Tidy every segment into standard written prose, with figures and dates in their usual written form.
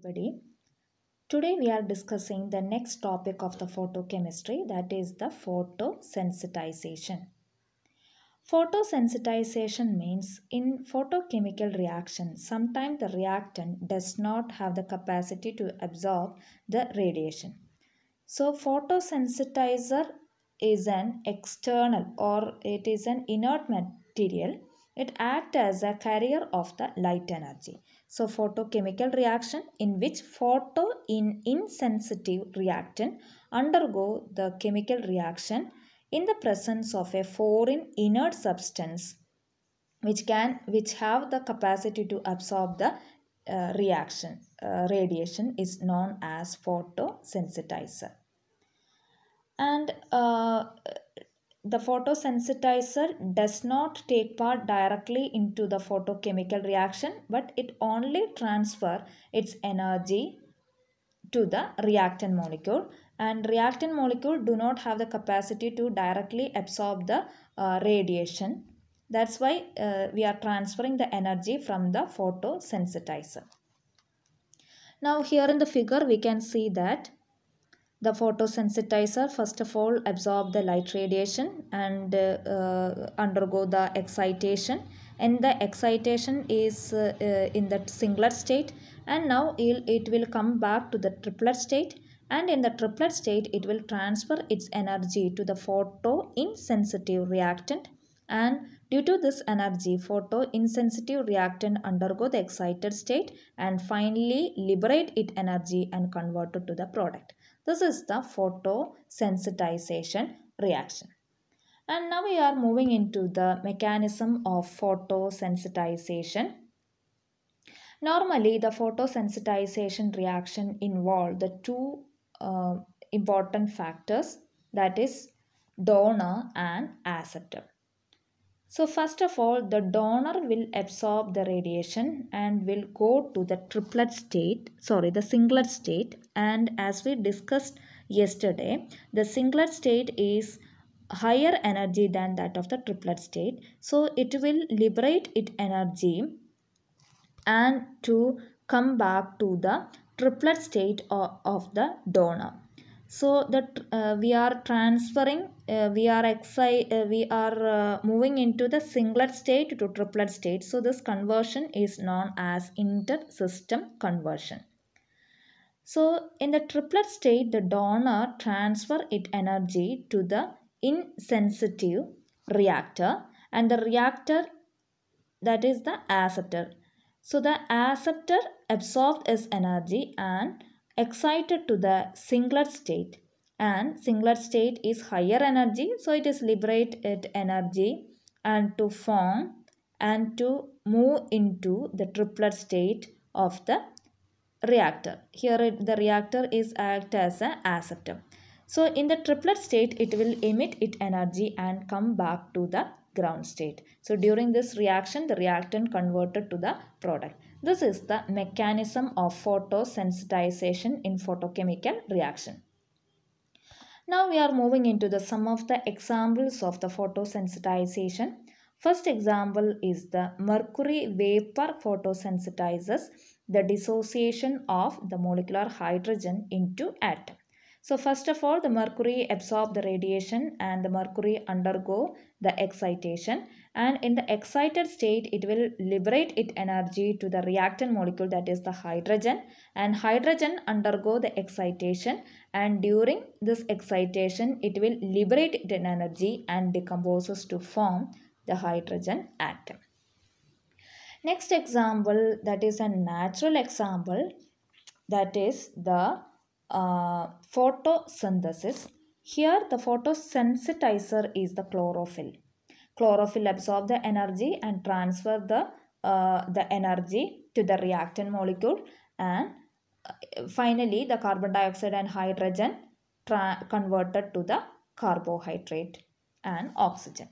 Everybody. Today we are discussing the next topic of the photochemistry, that is the photosensitization. Photosensitization means in photochemical reaction, sometimes the reactant does not have the capacity to absorb the radiation. So photosensitizer is an external or it is an inert material. It acts as a carrier of the light energy. So photochemical reaction in which insensitive reactant undergo the chemical reaction in the presence of a foreign inert substance which have the capacity to absorb the reaction radiation is known as photosensitizer. And the photosensitizer does not take part directly into the photochemical reaction, but it only transfer its energy to the reactant molecule, and reactant molecule do not have the capacity to directly absorb the radiation. That's why we are transferring the energy from the photosensitizer. Now here in the figure we can see that the photosensitizer first of all absorb the light radiation and undergo the excitation, and the excitation is in the singlet state, and now it will come back to the triplet state, and in the triplet state it will transfer its energy to the photoinsensitive reactant, and due to this energy photoinsensitive reactant undergo the excited state and finally liberate its energy and convert it to the product. This is the photosensitization reaction. And now we are moving into the mechanism of photosensitization. Normally, the photosensitization reaction involve the two important factors, that is donor and acceptor. So first of all, the donor will absorb the radiation and will go to the the singlet state. And as we discussed yesterday, the singlet state is higher energy than that of the triplet state. So it will liberate its energy and to come back to the triplet state of the donor. So that we are transferring, we are moving into the singlet state to triplet state. So this conversion is known as inter-system conversion. So in the triplet state, the donor transfer its energy to the insensitive reactor, and the reactor, that is the acceptor. So the acceptor absorbs its energy and excited to the singlet state, and singlet state is higher energy, so it is liberate its energy and to form and to move into the triplet state of the reactor. Here the reactor is act as an acceptor. So in the triplet state it will emit its energy and come back to the ground state. So during this reaction the reactant converted to the product. This is the mechanism of photosensitization in photochemical reaction. Now we are moving into some of the examples of the photosensitization. First example is the mercury vapor photosensitizes the dissociation of the molecular hydrogen into atom. So first of all, the mercury absorb the radiation and the mercury undergo the excitation, and in the excited state it will liberate its energy to the reactant molecule, that is the hydrogen, and hydrogen undergo the excitation, and during this excitation it will liberate its energy and decomposes to form the hydrogen atom. Next example, that is a natural example, that is the photosynthesis. Here the photosensitizer is the chlorophyll. Chlorophyll absorb the energy and transfer the energy to the reactant molecule, and finally the carbon dioxide and hydrogen converted to the carbohydrate and oxygen.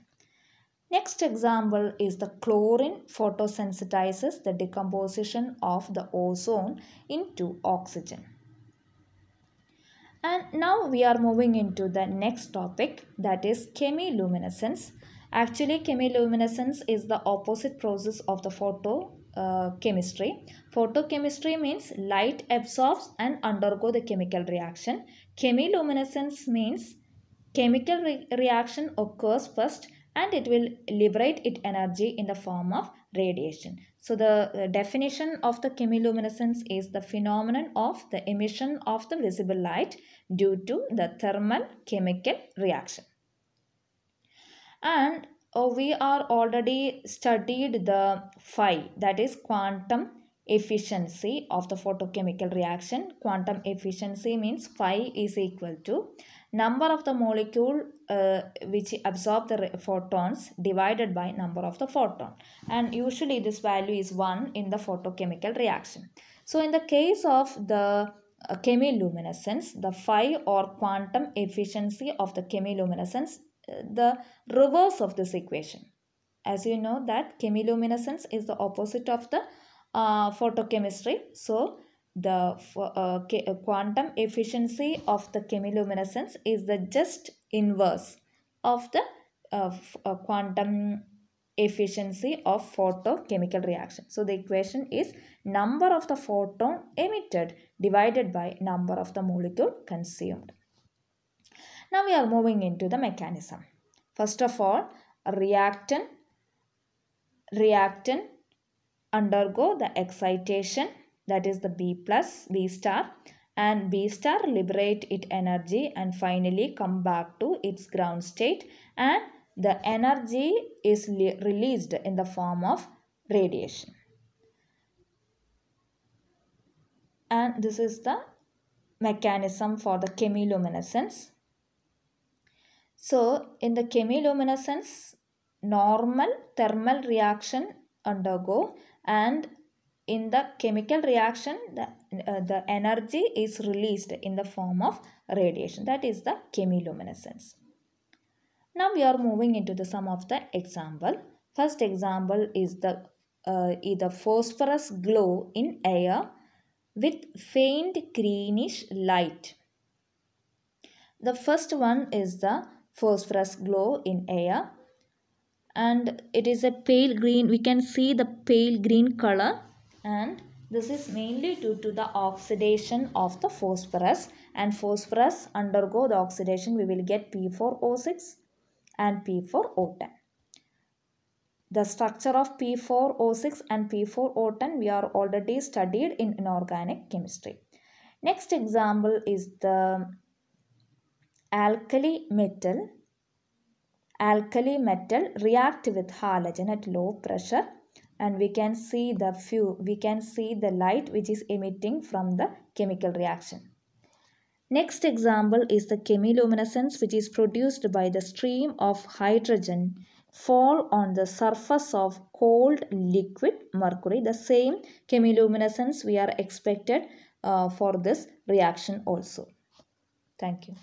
Next example is the chlorine photosensitizes the decomposition of the ozone into oxygen. And now we are moving into the next topic, that is chemiluminescence. Actually, chemiluminescence is the opposite process of the chemistry. Photochemistry means light absorbs and undergo the chemical reaction. Chemiluminescence means chemical reaction occurs first and it will liberate its energy in the form of radiation. So the definition of the chemiluminescence is the phenomenon of the emission of the visible light due to the thermal chemical reaction. And we are already studied the phi, that is quantum efficiency of the photochemical reaction. Quantum efficiency means phi is equal to number of the molecule which absorb the photons divided by number of the photon, and usually this value is 1 in the photochemical reaction. So in the case of the chemiluminescence, the phi or quantum efficiency of the chemiluminescence, the reverse of this equation. As you know that chemiluminescence is the opposite of the photochemistry. So the quantum efficiency of the chemiluminescence is the just inverse of the quantum efficiency of photochemical reaction. So the equation is number of the photon emitted divided by number of the molecule consumed. Now we are moving into the mechanism. First of all, reactant undergo the excitation, that is the B plus, B star, and B star liberate its energy and finally come back to its ground state, and the energy is released in the form of radiation. And this is the mechanism for the chemiluminescence. So in the chemiluminescence, normal thermal reaction undergo, and in the chemical reaction the energy is released in the form of radiation. That is the chemiluminescence. Now we are moving into the some of the example. First example is the either phosphorus glow in air with faint greenish light. The first one is the phosphorus glow in air, and it is a pale green. We can see the pale green color, and this is mainly due to the oxidation of the phosphorus, and phosphorus undergo the oxidation. We will get P4O6 and P4O10. The structure of P4O6 and P4O10 we are already studied in inorganic chemistry. Next example is the alkali metal react with halogen at low pressure, and we can see the light which is emitting from the chemical reaction. Next example is the chemiluminescence, which is produced by the stream of hydrogen fall on the surface of cold liquid mercury. The same chemiluminescence we are expected for this reaction also. Thank you.